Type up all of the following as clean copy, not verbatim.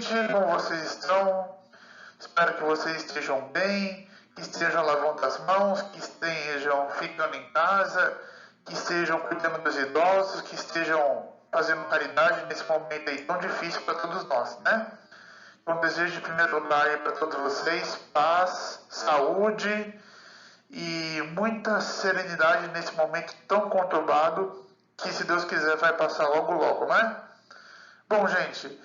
gente, como vocês estão? Espero que vocês estejam bem, que estejam lavando as mãos, que estejam ficando em casa, que estejam cuidando dos idosos, que estejam fazendo caridade nesse momento aí tão difícil para todos nós, né? Eu desejo de primeiro lugar aí para todos vocês paz, saúde e muita serenidade nesse momento tão conturbado que, se Deus quiser, vai passar logo logo, né? Bom, gente,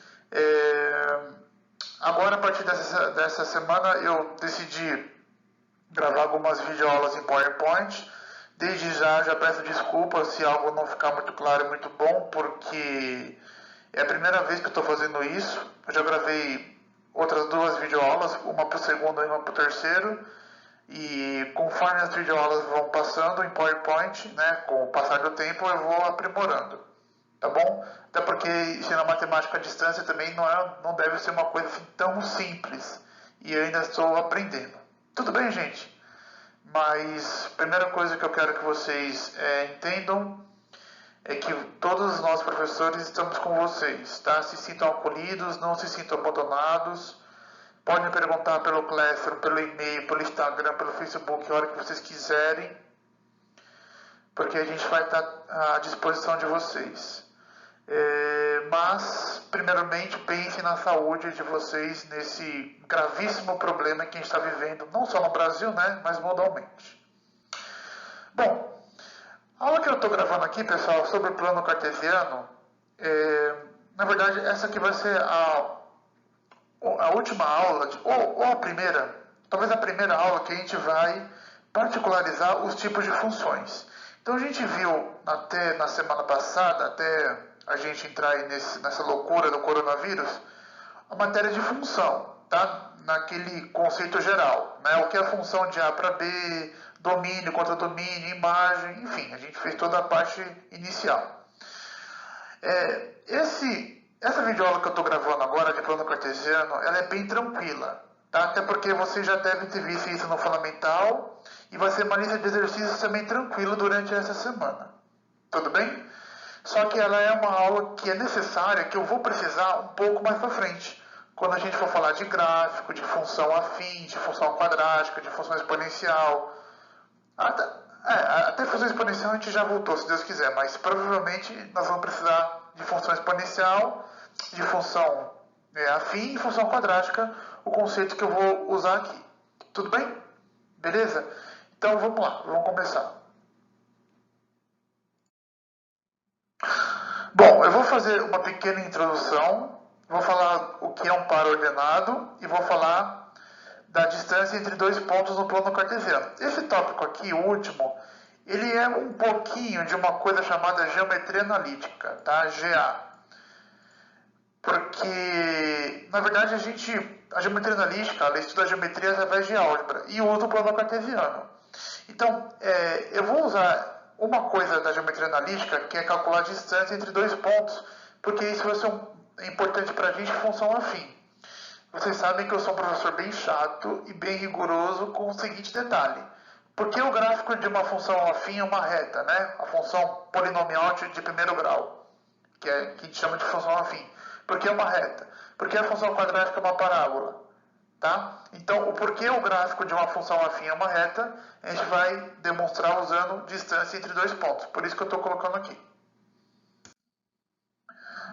agora a partir dessa semana eu decidi gravar algumas videoaulas em PowerPoint. Desde já peço desculpas se algo não ficar muito claro e muito bom, porque é a primeira vez que eu estou fazendo isso. Eu já gravei outras duas videoaulas, uma para o segundo e uma para o terceiro. E conforme as videoaulas vão passando em PowerPoint, né, com o passar do tempo, eu vou aprimorando. Tá bom? Até porque ensinar matemática à distância também não deve ser uma coisa assim tão simples. E eu ainda estou aprendendo. Tudo bem, gente? Mas a primeira coisa que eu quero que vocês entendam é que todos nós professores estamos com vocês, tá? Se sintam acolhidos, não se sintam abandonados. Podem perguntar pelo Classroom, pelo e-mail, pelo Instagram, pelo Facebook, a hora que vocês quiserem, porque a gente vai estar à disposição de vocês. Mas, primeiramente, pensem na saúde de vocês nesse gravíssimo problema que a gente está vivendo, não só no Brasil, né, mas mundialmente. Bom, a aula que eu estou gravando aqui, pessoal, sobre o plano cartesiano, na verdade, essa aqui vai ser a última aula, ou a primeira, talvez a primeira aula que a gente vai particularizar os tipos de funções. Então a gente viu até na semana passada, até a gente entrar aí nessa loucura do coronavírus, a matéria de função, tá? Naquele conceito geral, né? O que é a função de A para B, domínio contra domínio, imagem, enfim, a gente fez toda a parte inicial. Essa videoaula que eu estou gravando agora de plano cartesiano, ela é bem tranquila, tá? Até porque vocês já devem ter visto isso no fundamental e vai ser uma lista de exercícios também tranquila durante essa semana. Tudo bem? Só que ela é uma aula que é necessária, que eu vou precisar um pouco mais para frente, quando a gente for falar de gráfico, de função afim, de função quadrática, de função exponencial. Até função exponencial a gente já voltou, se Deus quiser, mas provavelmente nós vamos precisar de função exponencial, de função afim e função quadrática, o conceito que eu vou usar aqui. Tudo bem? Beleza? Então vamos lá, vamos começar. Bom, eu vou fazer uma pequena introdução, vou falar o que é um par ordenado e vou falar da distância entre dois pontos no plano cartesiano. Esse tópico aqui, o último, ele é um pouquinho de uma coisa chamada geometria analítica, tá? GA. Porque, na verdade, a geometria analítica, ela estuda a geometria através de álgebra e usa o plano cartesiano. Então, eu vou usar uma coisa da geometria analítica, que é calcular a distância entre dois pontos, porque isso vai ser importante para a gente, função afim. Vocês sabem que eu sou um professor bem chato e bem rigoroso com o seguinte detalhe. Porque o gráfico de uma função afim é uma reta, né? A função polinomial de primeiro grau, que a gente chama de função afim. Porque é uma reta. Porque a função quadrática é uma parábola. Tá? Então, o porquê o gráfico de uma função afim é uma reta, a gente vai demonstrar usando distância entre dois pontos. Por isso que eu estou colocando aqui.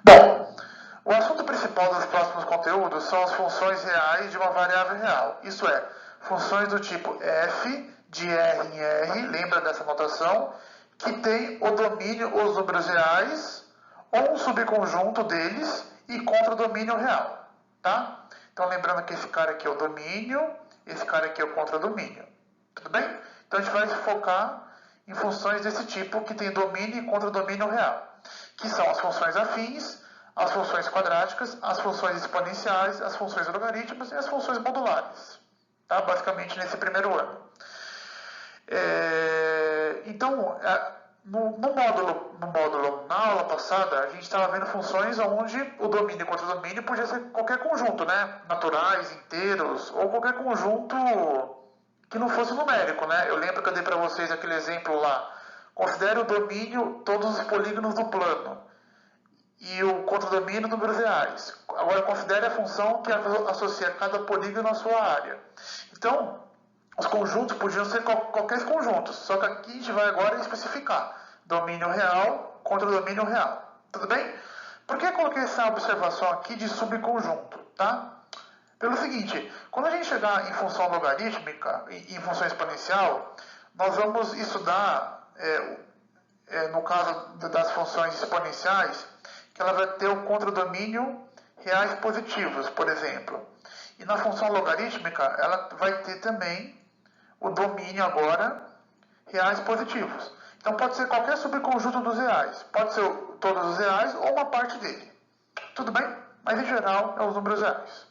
Bom, o assunto principal dos próximos conteúdos são as funções reais de uma variável real. Isso é, funções do tipo f de r em r, lembra dessa notação, que tem o domínio, os números reais, ou um subconjunto deles, e contra o domínio real. Tá? Então, lembrando que esse cara aqui é o domínio, esse cara aqui é o contradomínio. Tudo bem? Então, a gente vai se focar em funções desse tipo que tem domínio e contradomínio real, que são as funções afins, as funções quadráticas, as funções exponenciais, as funções logarítmicas e as funções modulares. Tá? Basicamente, nesse primeiro ano. Então, no módulo, na aula passada, a gente estava vendo funções onde o domínio e o contradomínio podia ser qualquer conjunto, né? Naturais, inteiros, ou qualquer conjunto que não fosse numérico, né? Eu lembro que eu dei para vocês aquele exemplo lá. Considere o domínio todos os polígonos do plano. E o contra o domínio, números reais. Agora considere a função que associa cada polígono à sua área. Então, os conjuntos podiam ser qualquer conjunto, só que aqui a gente vai agora especificar domínio real contra domínio real. Tudo bem? Por que eu coloquei essa observação aqui de subconjunto? Tá? Pelo seguinte, quando a gente chegar em função logarítmica, em função exponencial, nós vamos estudar, no caso das funções exponenciais, que ela vai ter o contradomínio reais positivos, por exemplo. E na função logarítmica, ela vai ter também o domínio agora reais positivos. Então pode ser qualquer subconjunto dos reais. Pode ser todos os reais ou uma parte dele. Tudo bem? Mas em geral é os números reais.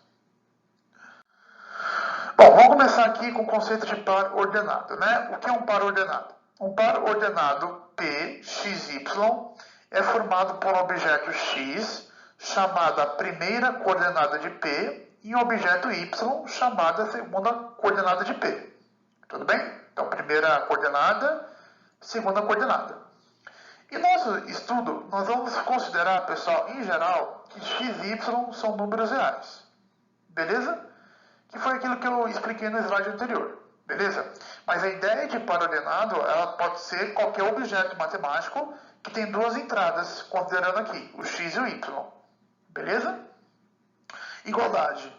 Bom, vamos começar aqui com o conceito de par ordenado, né? O que é um par ordenado? Um par ordenado P, x, y, é formado por um objeto x, chamado a primeira coordenada de P, e um objeto y, chamado a segunda coordenada de P. Tudo bem? Então, primeira coordenada, segunda coordenada. E nosso estudo, nós vamos considerar, pessoal, em geral, que x e y são números reais. Beleza? Que foi aquilo que eu expliquei no slide anterior. Beleza? Mas a ideia de par ordenado, ela pode ser qualquer objeto matemático que tem duas entradas, considerando aqui o x e o y. Beleza? Igualdade.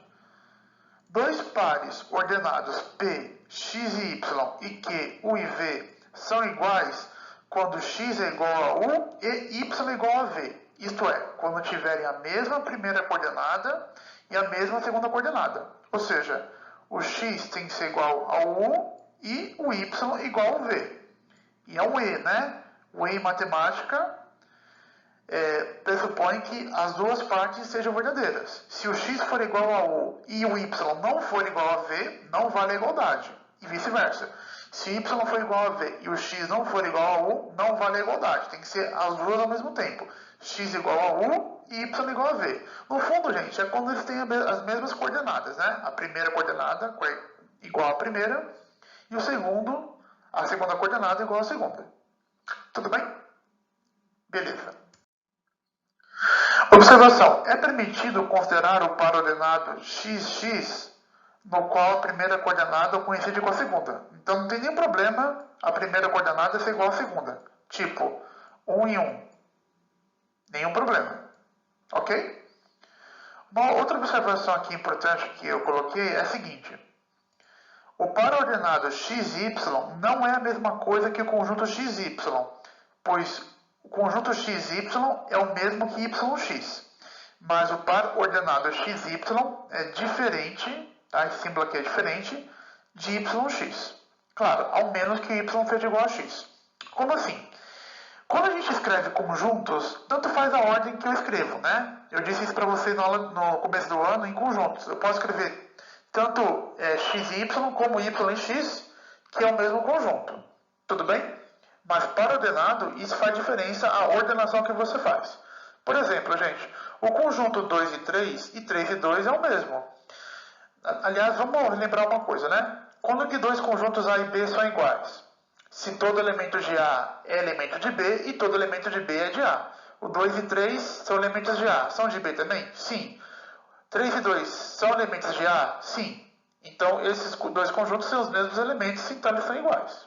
Dois pares ordenados P, x e y e Q, U e V são iguais quando x é igual a U e y é igual a V. Isto é, quando tiverem a mesma primeira coordenada e a mesma segunda coordenada. Ou seja, o x tem que ser igual ao U e o y igual ao V. E é um E, né? O E em matemática pressupõe que as duas partes sejam verdadeiras. Se o x for igual a U e o y não for igual a V, não vale a igualdade. E vice-versa. Se o y for igual a V e o x não for igual a U, não vale a igualdade. Tem que ser as duas ao mesmo tempo. X igual a U e y igual a V. No fundo, gente, é quando eles têm as mesmas coordenadas, né? A primeira coordenada igual à primeira e a segunda coordenada igual à segunda. Tudo bem? Beleza. Observação. É permitido considerar o par ordenado XX, no qual a primeira coordenada coincide com a segunda. Então não tem nenhum problema a primeira coordenada ser igual à segunda. Tipo, 1 e 1. Nenhum problema. Ok? Uma outra observação aqui importante que eu coloquei é a seguinte. O par ordenado XY não é a mesma coisa que o conjunto XY, pois o conjunto XY é o mesmo que YX. Mas o par ordenado XY é diferente, tá? Esse símbolo aqui é diferente, de YX. Claro, ao menos que Y seja igual a X. Como assim? Quando a gente escreve conjuntos, tanto faz a ordem que eu escrevo, né? Eu disse isso para vocês no começo do ano em conjuntos. Eu posso escrever tanto x e y como y e x, que é o mesmo conjunto. Tudo bem? Mas para ordenado, isso faz diferença a ordenação que você faz. Por exemplo, gente, o conjunto 2 e 3 e 3 e 2 é o mesmo. Aliás, vamos lembrar uma coisa, né? Quando que dois conjuntos A e B são iguais? Se todo elemento de A é elemento de B e todo elemento de B é de A. O 2 e 3 são elementos de A. São de B também? Sim. 3 e 2 são elementos de A? Sim. Então, esses dois conjuntos são os mesmos elementos, então eles são iguais.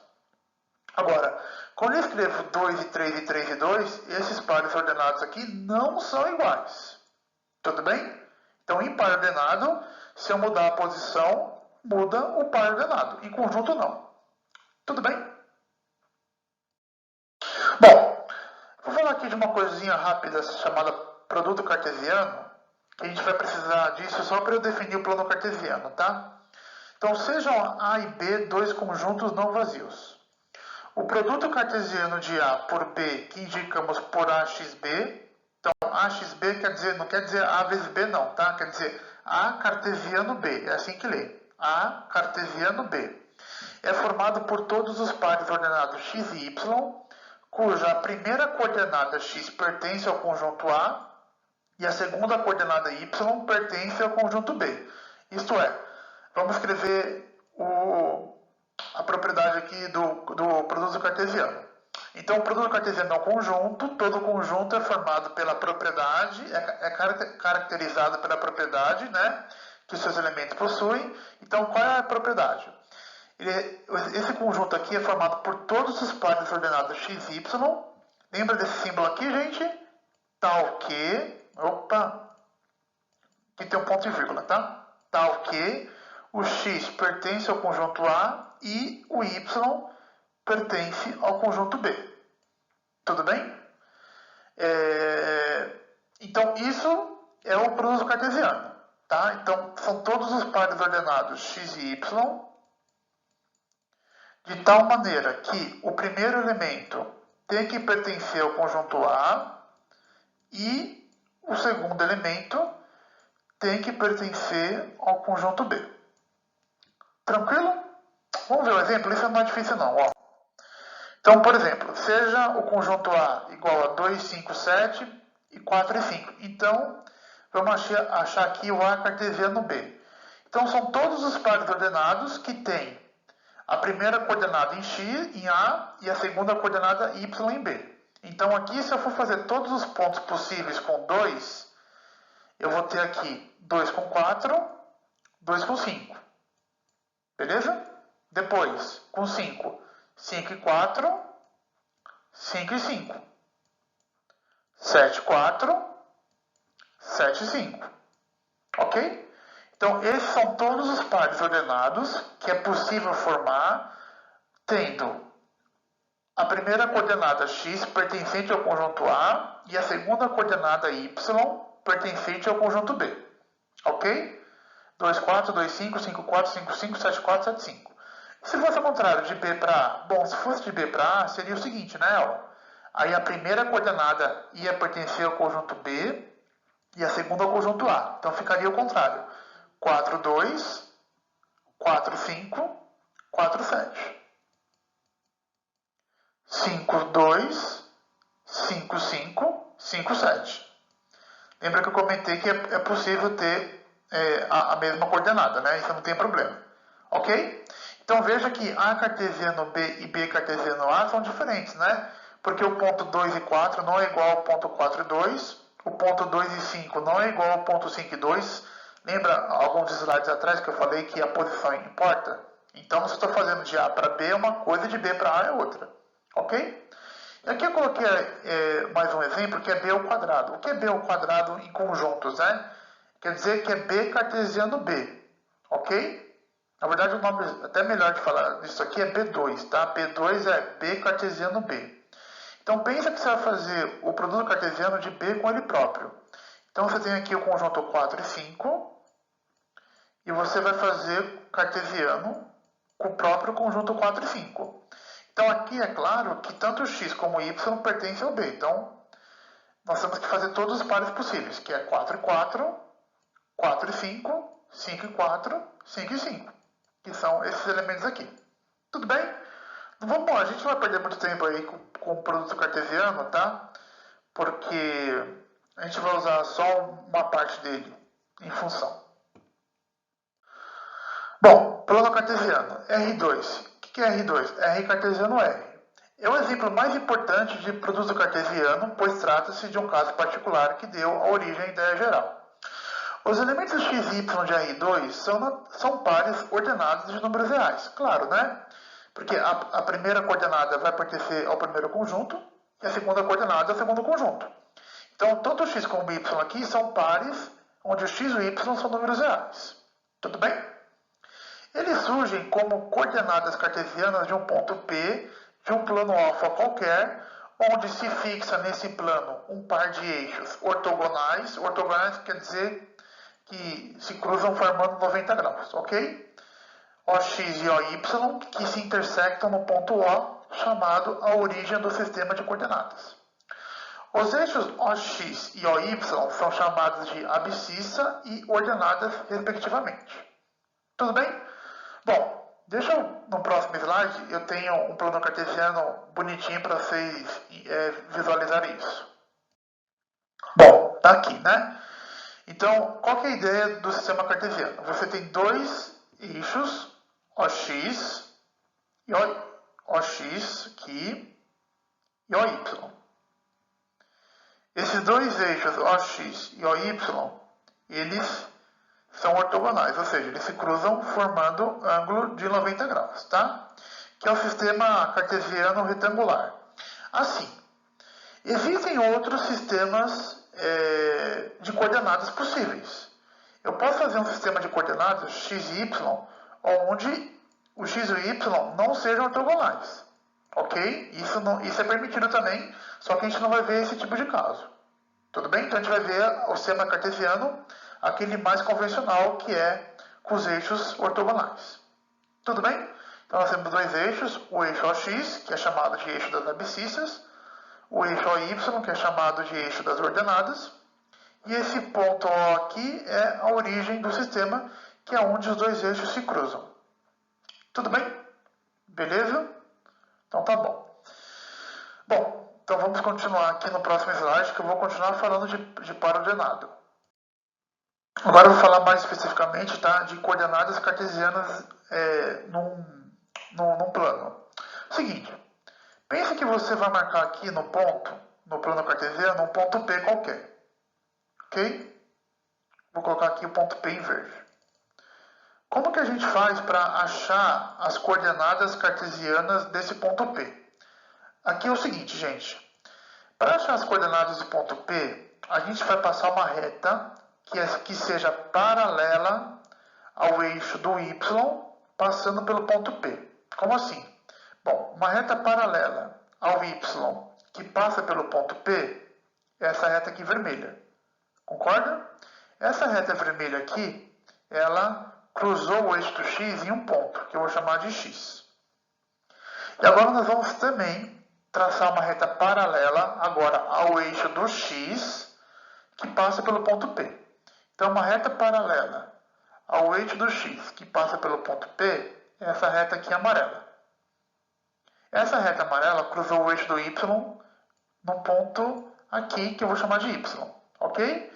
Agora, quando eu escrevo 2 e 3 e 3 e 2, esses pares ordenados aqui não são iguais. Tudo bem? Então, em par ordenado, se eu mudar a posição, muda o par ordenado. Em conjunto, não. Tudo bem? Bom, vou falar aqui de uma coisinha rápida chamada produto cartesiano, que a gente vai precisar disso só para eu definir o plano cartesiano, tá? Então, sejam A e B dois conjuntos não vazios. O produto cartesiano de A por B, que indicamos por AXB, então AXB não quer dizer A vezes B não, tá? Quer dizer A cartesiano B, é assim que lê. A cartesiano B. É formado por todos os pares ordenados x e y, cuja primeira coordenada x pertence ao conjunto A e a segunda coordenada y pertence ao conjunto B. Isto é, vamos escrever a propriedade aqui do produto cartesiano. Então, o produto cartesiano é um conjunto, todo conjunto é formado pela propriedade, é caracterizado pela propriedade, né, que os seus elementos possuem. Então, qual é a propriedade? Esse conjunto aqui é formado por todos os pares ordenados x e y. Lembra desse símbolo aqui, gente? Tal que... Opa! Aqui tem um ponto e vírgula, tá? Tal que o x pertence ao conjunto A e o y pertence ao conjunto B. Tudo bem? Então, isso é o produto cartesiano. Tá? Então, são todos os pares ordenados x e y, de tal maneira que o primeiro elemento tem que pertencer ao conjunto A e o segundo elemento tem que pertencer ao conjunto B. Tranquilo? Vamos ver o exemplo? Isso não é difícil não. Ó. Então, por exemplo, seja o conjunto A igual a 2, 5, 7 e 4 e 5. Então, vamos achar aqui o A cartesiano B. Então, são todos os pares ordenados que têm a primeira coordenada em x, em A, e a segunda coordenada y em B. Então, aqui, se eu for fazer todos os pontos possíveis com 2, eu vou ter aqui 2 com 4, 2 com 5. Beleza? Depois, com 5, 5 e 4, 5 e 5. 7 e 4, 7 e 5. Ok? Então, esses são todos os pares ordenados que é possível formar tendo a primeira coordenada x pertencente ao conjunto A e a segunda coordenada y pertencente ao conjunto B. Ok? 2, 4, 2, 5, 5, 4, 5, 5, 7, 4, 7, 5. Se fosse ao contrário, de B para A? Bom, se fosse de B para A, seria o seguinte, né? Ó. Aí a primeira coordenada ia pertencer ao conjunto B e a segunda ao conjunto A. Então ficaria o contrário. 4, 2, 4, 5, 4, 7. 5, 2, 5, 5, 5, 7. Lembra que eu comentei que é possível ter a mesma coordenada, né? Isso não tem problema. Ok? Então veja que A cartesiano B e B cartesiano A são diferentes, né? Porque o ponto 2 e 4 não é igual ao ponto 4 e 2. O ponto 2 e 5 não é igual ao ponto 5 e 2. Lembra alguns slides atrás que eu falei que a posição importa? Então, se eu estou fazendo de A para B é uma coisa, de B para A é outra. Ok? Aqui eu coloquei mais um exemplo que é B ao quadrado. O que é B ao quadrado em conjuntos, né? Quer dizer que é B cartesiano B. Ok? Na verdade, o nome até melhor de falar disso aqui é B2, tá? B2 é B cartesiano B. Então, pensa que você vai fazer o produto cartesiano de B com ele próprio. Então, você tem aqui o conjunto 4 e 5. E você vai fazer cartesiano com o próprio conjunto 4 e 5. Então, aqui é claro que tanto x como y pertencem ao B. Então, nós temos que fazer todos os pares possíveis, que é 4 e 4, 4 e 5, 5 e 4, 5 e 5. Que são esses elementos aqui. Tudo bem? Vamos lá, a gente não vai perder muito tempo aí com o produto cartesiano, tá? Porque a gente vai usar só uma parte dele em função. Bom, plano cartesiano, R2. O que é R2? R cartesiano R. É o exemplo mais importante de produto cartesiano, pois trata-se de um caso particular que deu a origem à ideia geral. Os elementos x e y de R2 são pares ordenados de números reais. Claro, né? Porque a primeira coordenada vai pertencer ao primeiro conjunto e a segunda coordenada ao segundo conjunto. Então, tanto o x como o y aqui são pares onde o x e o y são números reais. Tudo bem? Eles surgem como coordenadas cartesianas de um ponto P, de um plano alfa qualquer, onde se fixa nesse plano um par de eixos ortogonais. Ortogonais quer dizer que se cruzam formando 90 graus, ok? OX e OY que se intersectam no ponto O, chamado a origem do sistema de coordenadas. Os eixos OX e OY são chamados de abscissa e ordenadas, respectivamente. Tudo bem? Bom, deixa eu, no próximo slide, eu tenho um plano cartesiano bonitinho para vocês visualizarem isso. Bom, tá aqui, né? Então, qual que é a ideia do sistema cartesiano? Você tem dois eixos, OX e OX aqui, e OY. Esses dois eixos, OX e OY, eles são ortogonais, ou seja, eles se cruzam formando ângulo de 90 graus, tá? Que é o sistema cartesiano retangular. Assim, existem outros sistemas de coordenadas possíveis. Eu posso fazer um sistema de coordenadas x e y, onde o x e o y não sejam ortogonais. Ok? Isso é permitido também, só que a gente não vai ver esse tipo de caso. Tudo bem? Então a gente vai ver o sistema cartesiano, aquele mais convencional, que é com os eixos ortogonais. Tudo bem? Então nós temos dois eixos, o eixo OX, que é chamado de eixo das abscissas, o eixo OY, que é chamado de eixo das ordenadas, e esse ponto O aqui é a origem do sistema, que é onde os dois eixos se cruzam. Tudo bem? Beleza? Então tá bom. Bom, então vamos continuar aqui no próximo slide, que eu vou continuar falando de par ordenado. Agora eu vou falar mais especificamente, tá, de coordenadas cartesianas num plano. Seguinte, pensa que você vai marcar aqui no plano cartesiano, um ponto P qualquer. Ok? Vou colocar aqui o ponto P em verde. Como que a gente faz para achar as coordenadas cartesianas desse ponto P? Aqui é o seguinte, gente. Para achar as coordenadas do ponto P, a gente vai passar uma reta que seja paralela ao eixo do y, passando pelo ponto P. Como assim? Bom, uma reta paralela ao y que passa pelo ponto P é essa reta aqui vermelha. Concorda? Essa reta vermelha aqui, ela cruzou o eixo do x em um ponto, que eu vou chamar de x. E agora nós vamos também traçar uma reta paralela agora ao eixo do x, que passa pelo ponto P. Então, uma reta paralela ao eixo do x, que passa pelo ponto P, é essa reta aqui amarela. Essa reta amarela cruzou o eixo do y num ponto aqui, que eu vou chamar de y. Ok?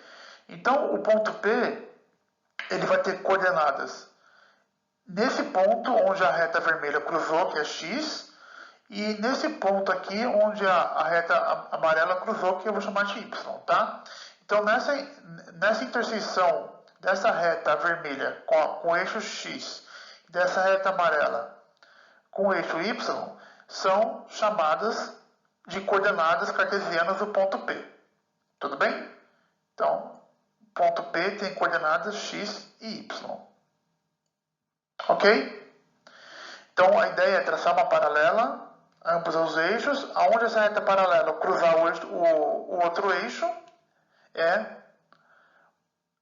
Então, o ponto P, ele vai ter coordenadas nesse ponto onde a reta vermelha cruzou, que é x, e nesse ponto aqui onde a reta amarela cruzou, que eu vou chamar de y, tá? Então, nessa interseção dessa reta vermelha com o eixo x, dessa reta amarela com o eixo y, são chamadas de coordenadas cartesianas do ponto P. Tudo bem? Então, o ponto P tem coordenadas x e y. Ok? Então, a ideia é traçar uma paralela ambos os eixos, aonde essa reta paralela cruzar o outro eixo é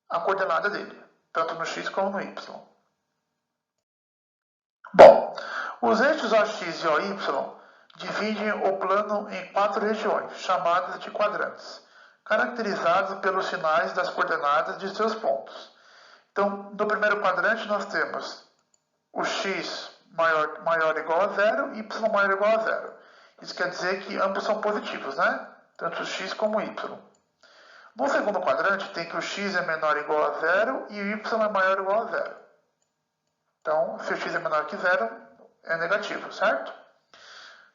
a coordenada dele, tanto no x como no y. Bom, os eixos OX e OY dividem o plano em 4 regiões, chamadas de quadrantes, caracterizados pelos sinais das coordenadas de seus pontos. Então, no primeiro quadrante nós temos o x maior ou igual a 0 e y maior ou igual a 0. Isso quer dizer que ambos são positivos, né? Tanto o x como o y. No segundo quadrante tem que o x é menor ou igual a 0 e o y é maior ou igual a 0. Então, se o x é menor que 0, é negativo, certo?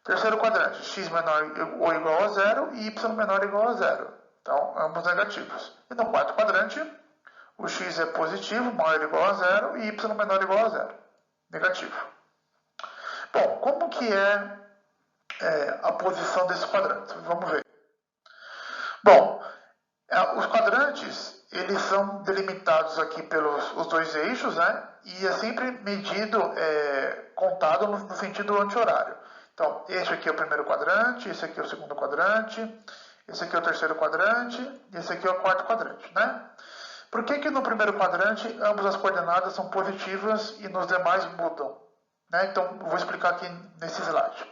Terceiro quadrante, x menor ou igual a 0 e y menor ou igual a 0. Então, ambos negativos. E no quarto quadrante, o x é positivo, maior ou igual a 0 e y menor ou igual a 0. Negativo. Bom, como que é a posição desses quadrantes? Vamos ver. Bom, os quadrantes, eles são delimitados aqui pelos os dois eixos, né? E é sempre medido, contado no sentido anti-horário. Então, esse aqui é o primeiro quadrante, esse aqui é o segundo quadrante, esse aqui é o terceiro quadrante, e esse aqui é o quarto quadrante, né? Por que no primeiro quadrante ambas as coordenadas são positivas e nos demais mudam? Né? Então, vou explicar aqui nesse slide.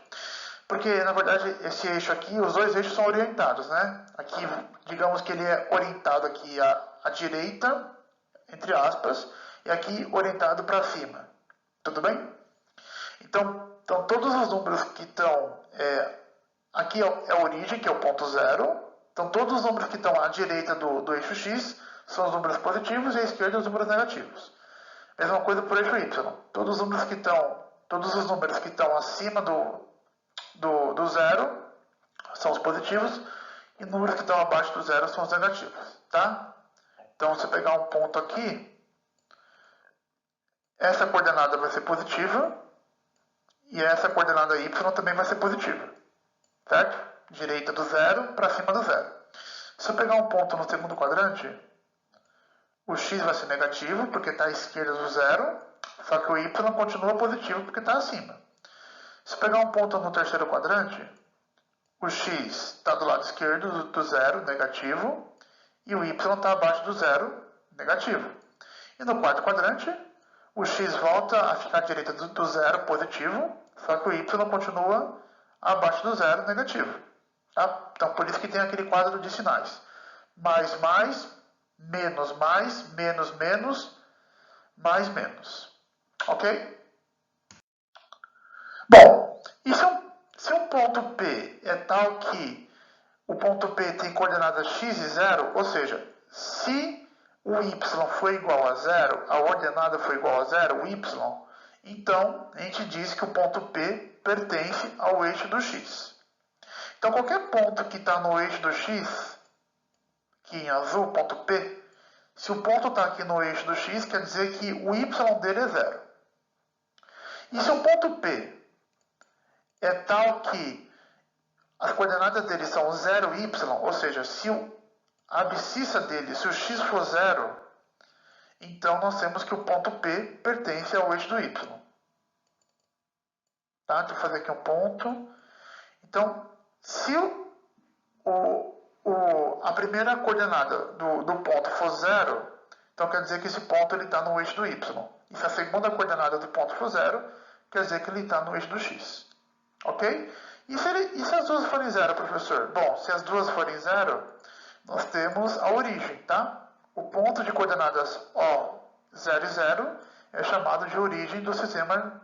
Porque, na verdade, esse eixo aqui, os dois eixos são orientados, né? Aqui, digamos que ele é orientado aqui à direita, entre aspas, e aqui orientado para cima. Tudo bem? Então, todos os números que estão... aqui é a origem, que é o ponto 0. Então, todos os números que estão à direita do eixo x são os números positivos e à esquerda os números negativos. Mesma coisa por eixo y. Todos os números que estão acima do 0 são os positivos e números que estão abaixo do zero são os negativos, tá? Então, se eu pegar um ponto aqui, essa coordenada vai ser positiva e essa coordenada y também vai ser positiva, certo? Direita do zero para cima do zero. Se eu pegar um ponto no segundo quadrante, o x vai ser negativo porque está à esquerda do zero, só que o y continua positivo porque está acima. Se eu pegar um ponto no terceiro quadrante, o x está do lado esquerdo do zero, negativo, e o y está abaixo do zero, negativo. E no quarto quadrante, o x volta a ficar à direita do zero, positivo, só que o y continua abaixo do zero, negativo. Tá? Então, por isso que tem aquele quadro de sinais. Mais, menos, menos, mais, menos. Ok? Bom, e se um ponto P é tal que o ponto P tem coordenadas x e 0, ou seja, se o y for igual a 0, a ordenada for igual a 0, o y, então a gente diz que o ponto P pertence ao eixo do x. Então qualquer ponto que está no eixo do x, aqui em azul, ponto P, se o ponto está aqui no eixo do x, quer dizer que o y dele é 0. E se o ponto P é tal que as coordenadas dele são 0, y, ou seja, se a abscissa dele, se o x for 0, então nós temos que o ponto P pertence ao eixo do y. Tá? Deixa eu fazer aqui um ponto. Então, se a primeira coordenada do ponto for 0, então quer dizer que esse ponto está no eixo do y. E se a segunda coordenada do ponto for 0, quer dizer que ele está no eixo do x. Ok? E se as duas forem 0, professor? Bom, se as duas forem 0, nós temos a origem, tá? O ponto de coordenadas O, 0 e 0 é chamado de origem do sistema.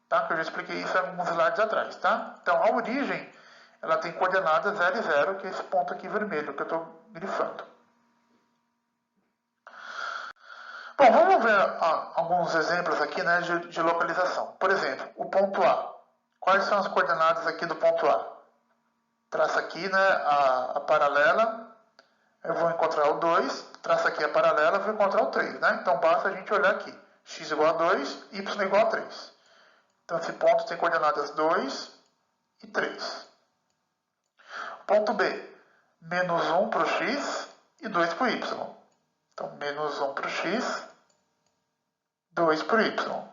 Tá? Que eu já expliquei isso alguns slides atrás, tá? Então, a origem, ela tem coordenadas 0 e 0, que é esse ponto aqui vermelho que eu estou grifando. Bom, vamos ver alguns exemplos aqui, né, de localização. Por exemplo, o ponto A. Quais são as coordenadas aqui do ponto A? Traça aqui, né, a paralela, eu vou encontrar o 2, traça aqui a paralela, eu vou encontrar o 3, né? Então basta a gente olhar aqui, x igual a 2, y igual a 3. Então esse ponto tem coordenadas 2 e 3. Ponto B, menos 1 para o x e 2 para o y. Então menos 1 para o x, 2 para o y.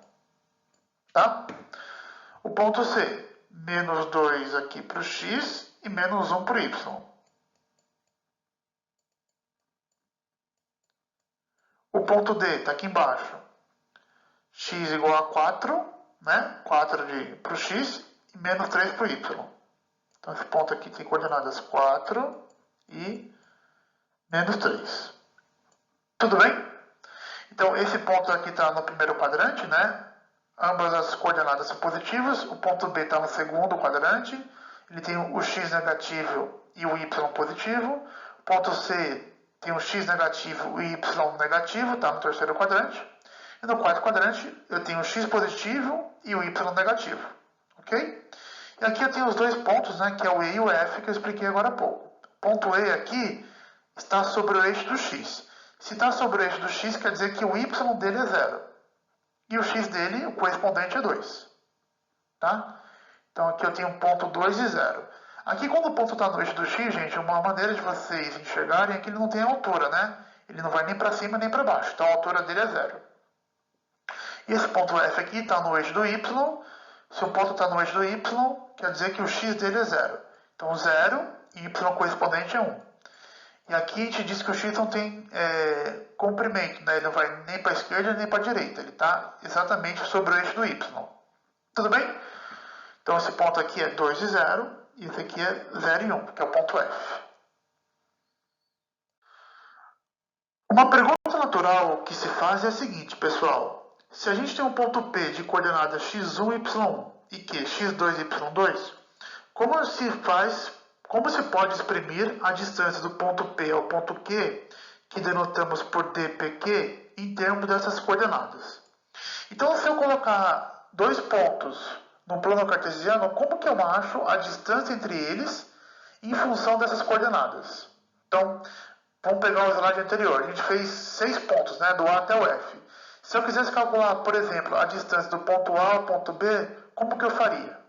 Tá? O ponto C, menos 2 aqui para o x e menos 1 para o y. O ponto D está aqui embaixo. X igual a 4, né? 4 para o x e menos 3 para o y. Então esse ponto aqui tem coordenadas 4 e menos 3. Tudo bem? Então esse ponto aqui está no primeiro quadrante, né? Ambas as coordenadas são positivas. O ponto B está no segundo quadrante. Ele tem o x negativo e o y positivo. O ponto C tem o x negativo e o y negativo, está no terceiro quadrante. E no quarto quadrante eu tenho o x positivo e o y negativo. Ok? E aqui eu tenho os dois pontos, né, que é o E e o F, que eu expliquei agora há pouco. O ponto E aqui está sobre o eixo do x. Se está sobre o eixo do x, quer dizer que o y dele é 0. E o x dele, o correspondente, é 2. Tá? Então aqui eu tenho um ponto 2 e 0. Aqui quando o ponto está no eixo do x, gente, uma maneira de vocês enxergarem é que ele não tem altura, né? Ele não vai nem para cima nem para baixo. Então a altura dele é 0. E esse ponto F aqui está no eixo do y. Se o ponto está no eixo do y, quer dizer que o x dele é 0. Então 0 e y correspondente é 1. E aqui a gente diz que o x não tem comprimento, né? Ele não vai nem para a esquerda nem para a direita. Ele está exatamente sobre o eixo do y. Tudo bem? Então esse ponto aqui é 2 e 0. E esse aqui é 0 e 1, que é o ponto F. Uma pergunta natural que se faz é a seguinte, pessoal. Se a gente tem um ponto P de coordenadas x1, y1 e Q, x2 e y2, como se pode exprimir a distância do ponto P ao ponto Q, que denotamos por dpq, em termos dessas coordenadas? Então, se eu colocar dois pontos no plano cartesiano, como que eu acho a distância entre eles em função dessas coordenadas? Então, vamos pegar o slide anterior. A gente fez 6 pontos, né, do A até o F. Se eu quisesse calcular, por exemplo, a distância do ponto A ao ponto B, como que eu faria?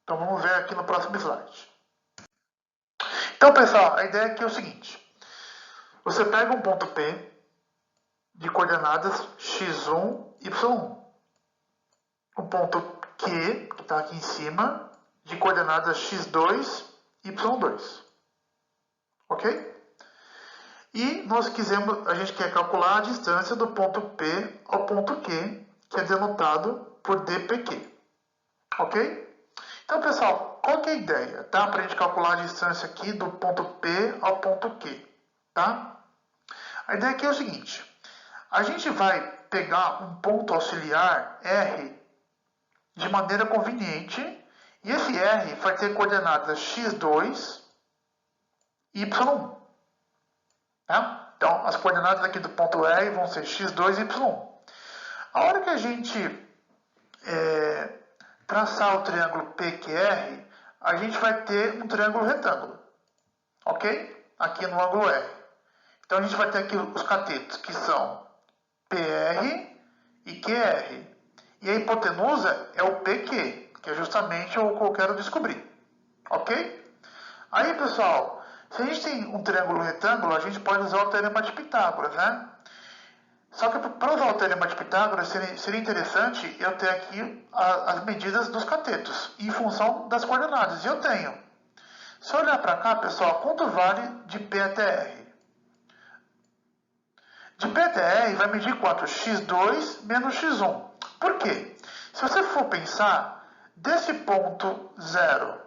Então, vamos ver aqui no próximo slide. Então, pessoal, a ideia aqui é o seguinte. Você pega um ponto P de coordenadas x1, y1. Um ponto Q, que está aqui em cima, de coordenadas x2, y2. Ok? E a gente quer calcular a distância do ponto P ao ponto Q, que é denotado por dpq. Ok? Então, pessoal, qual que é a ideia? Tá? Para a gente calcular a distância aqui do ponto P ao ponto Q. Tá? A ideia aqui é o seguinte. A gente vai pegar um ponto auxiliar R de maneira conveniente. E esse R vai ter coordenadas x2 e y1. Tá? Então, as coordenadas aqui do ponto R vão ser x2 e y1. A hora que a gente traçar o triângulo PQR, a gente vai ter um triângulo retângulo. Ok? Aqui no ângulo R. Então, a gente vai ter aqui os catetos, que são PR e QR. E a hipotenusa é o PQ, que é justamente o que eu quero descobrir. Ok? Aí, pessoal, se a gente tem um triângulo retângulo, a gente pode usar o teorema de Pitágoras, né? Só que para usar o teorema de Pitágoras, seria interessante eu ter aqui as medidas dos catetos, em função das coordenadas. E eu tenho. Se eu olhar para cá, pessoal, quanto vale de P até R? De P até R vai medir quanto? x2 menos x1. Por quê? Se você for pensar, desse ponto 0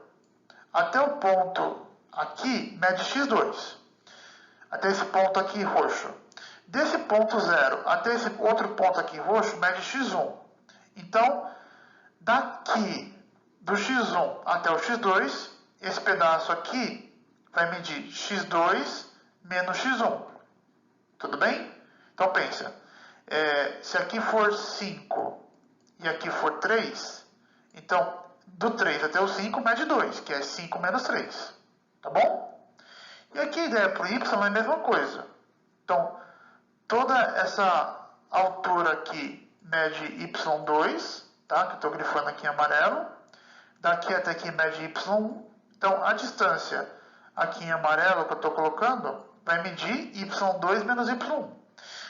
até o ponto aqui, mede x2. Até esse ponto aqui roxo. Desse ponto 0 até esse outro ponto aqui roxo, mede x1. Então, daqui do x1 até o x2, esse pedaço aqui vai medir x2 menos x1. Tudo bem? Então, pensa. Se aqui for 5 e aqui for 3, então, do 3 até o 5 mede 2, que é 5 menos 3. Tá bom? E aqui a ideia para o y é a mesma coisa. Então, toda essa altura aqui mede y2, tá? Que eu estou grifando aqui em amarelo. Daqui até aqui mede y1. Então, a distância aqui em amarelo que eu estou colocando vai medir y2 menos y1.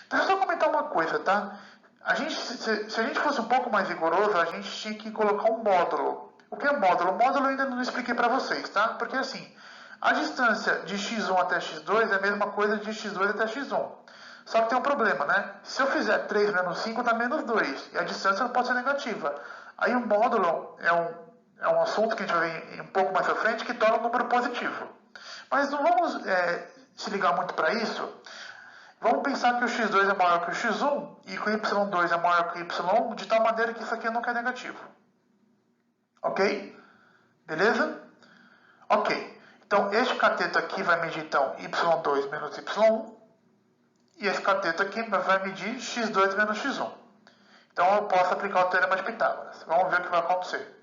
Deixa eu só comentar uma coisa, tá? Se a gente fosse um pouco mais rigoroso, a gente tinha que colocar um módulo. O que é módulo? O módulo eu ainda não expliquei para vocês, tá? Porque assim, a distância de x1 até x2 é a mesma coisa de x2 até x1. Só que tem um problema, né? Se eu fizer 3 menos 5, dá menos 2. E a distância não pode ser negativa. Aí o módulo é um assunto que a gente vai ver um pouco mais à frente, que torna o número positivo. Mas não vamos se ligar muito para isso. Vamos pensar que o x2 é maior que o x1 e que o y2 é maior que o y1, de tal maneira que isso aqui nunca é negativo. Ok? Beleza? Ok. Então, este cateto aqui vai medir, então, y2 menos y1. E esse cateto aqui vai medir x2 menos x1. Então, eu posso aplicar o teorema de Pitágoras. Vamos ver o que vai acontecer.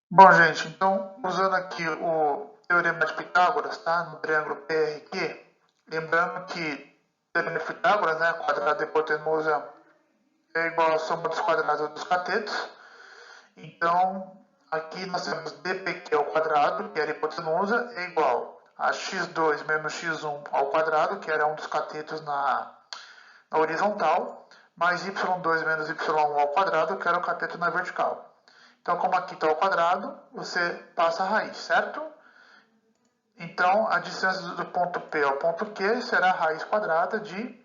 Bom, gente, então, usando aqui o teorema de Pitágoras, tá? No triângulo PRQ, lembrando que o teorema de Pitágoras, né? Quadrado da hipotenusa é igual à soma dos quadrados dos catetos. Então, aqui nós temos dpq ao quadrado, que era a hipotenusa, é igual a x2 menos x1 ao quadrado, que era um dos catetos na horizontal, mais y2 menos y1 ao quadrado, que era o cateto na vertical. Então, como aqui está ao quadrado, você passa a raiz, certo? Então, a distância do ponto P ao ponto Q será a raiz quadrada de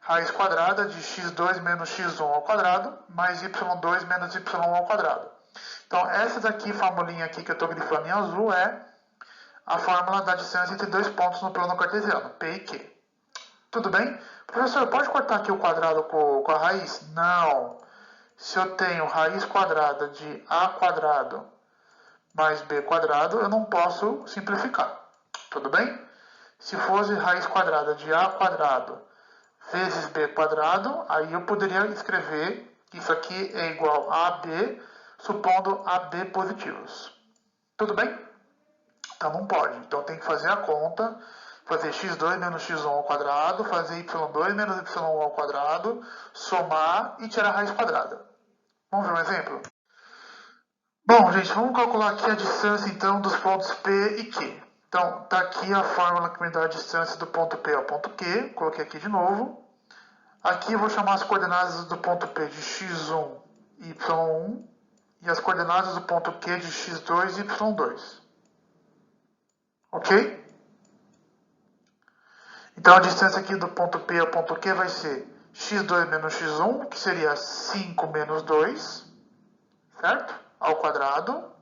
x2 menos x1 ao quadrado, mais y2 menos y1 ao quadrado. Então, essa daqui, formulinha aqui que eu estou grifando em azul, é a fórmula da distância entre dois pontos no plano cartesiano, P e Q. Tudo bem? Professor, pode cortar aqui o quadrado com a raiz? Não. Se eu tenho raiz quadrada de a quadrado mais b quadrado, eu não posso simplificar. Tudo bem? Se fosse raiz quadrada de a quadrado vezes b quadrado, aí eu poderia escrever Isso aqui é igual a AB, supondo AB positivos. Tudo bem? Então não pode. Então tem que fazer a conta, fazer x2 menos x1 ao quadrado, fazer y2 menos y1 ao quadrado, somar e tirar a raiz quadrada. Vamos ver um exemplo? Bom, gente, vamos calcular aqui a distância, então, dos pontos P e Q. Então, está aqui a fórmula que me dá a distância do ponto P ao ponto Q. Coloquei aqui de novo. Aqui eu vou chamar as coordenadas do ponto P de x1 e y1 e as coordenadas do ponto Q de x2 e y2. Ok? Então, a distância aqui do ponto P ao ponto Q vai ser x2 menos x1, que seria 5 menos 2, certo? Ao quadrado,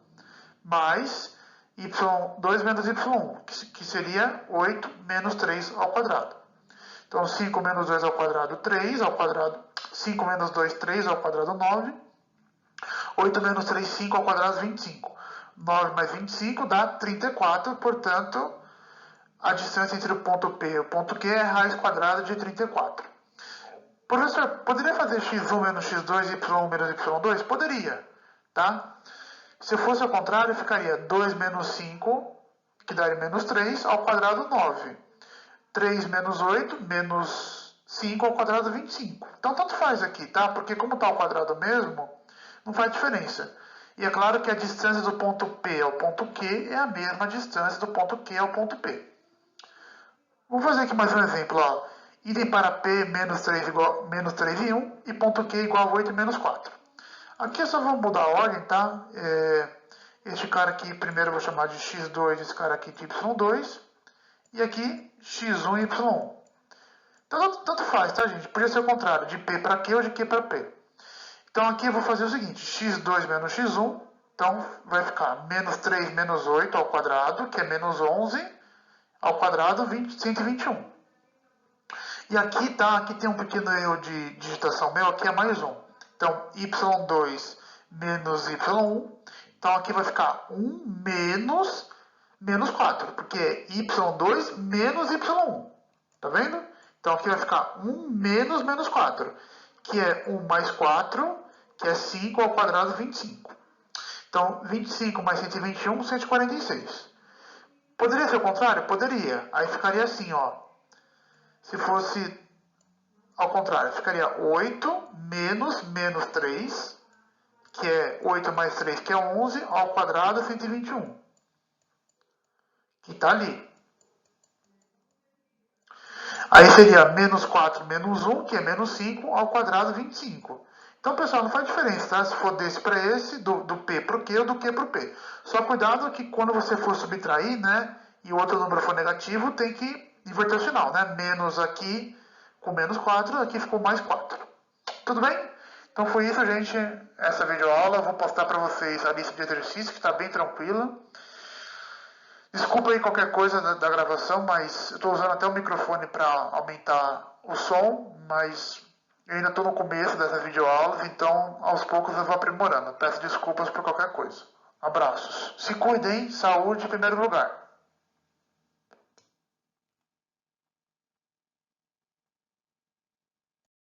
mais y2 menos y1, que seria 8 menos 3 ao quadrado. Então, 5 menos 2 ao quadrado, 3 ao quadrado. 5 menos 2, 3 ao quadrado, 9. 8 menos 3, 5 ao quadrado, 25. 9 mais 25 dá 34, portanto, a distância entre o ponto P e o ponto Q é raiz quadrada de 34. Professor, poderia fazer x1 menos x2 e y1 menos y2? Poderia, tá? Se fosse ao contrário, ficaria 2 menos 5, que daria menos 3, ao quadrado 9. 3 menos 8, menos 5 ao quadrado 25. Então, tanto faz aqui, tá? Porque como está ao quadrado mesmo, não faz diferença. E é claro que a distância do ponto P ao ponto Q é a mesma distância do ponto Q ao ponto P. Vamos fazer aqui mais um exemplo. Ó. Idem para P menos 3, igual, menos 3 e 1 e ponto Q igual a 8 menos 4. Aqui eu só vou mudar a ordem, tá? Este cara aqui, primeiro eu vou chamar de x2, esse cara aqui de y2. E aqui, x1 e y1. Então, tanto faz, tá, gente? Podia ser o contrário, de P para Q ou de Q para P. Então, aqui eu vou fazer o seguinte, x2 menos x1. Então, vai ficar menos 3 menos 8 ao quadrado, que é menos 11 ao quadrado, 121. E aqui, tá? Aqui tem um pequeno erro de digitação meu, aqui é mais 1. Então, y2 menos y1. Então, aqui vai ficar 1 menos 4, porque é y2 menos y1. Tá vendo? Então, aqui vai ficar 1 menos 4, que é 1 mais 4, que é 5 ao quadrado, 25. Então, 25 mais 121, 146. Poderia ser o contrário? Poderia. Aí ficaria assim, ó. Se fosse ao contrário, ficaria 8 menos 3, que é 8 mais 3, que é 11, ao quadrado, 121. Que está ali. Aí seria menos 4 menos 1, que é menos 5, ao quadrado, 25. Então, pessoal, não faz diferença, tá? Se for desse para esse, do P para o Q ou do Q para o P. Só cuidado que quando você for subtrair, né, e o outro número for negativo, tem que inverter o sinal, né? Menos aqui com menos 4, aqui ficou mais 4. Tudo bem? Então foi isso, gente. Essa videoaula. Eu vou postar para vocês a lista de exercícios, que está bem tranquila. Desculpa aí qualquer coisa da gravação, mas eu estou usando até o microfone para aumentar o som, mas eu ainda estou no começo dessas videoaulas, então aos poucos eu vou aprimorando. Peço desculpas por qualquer coisa. Abraços. Se cuidem, saúde em primeiro lugar.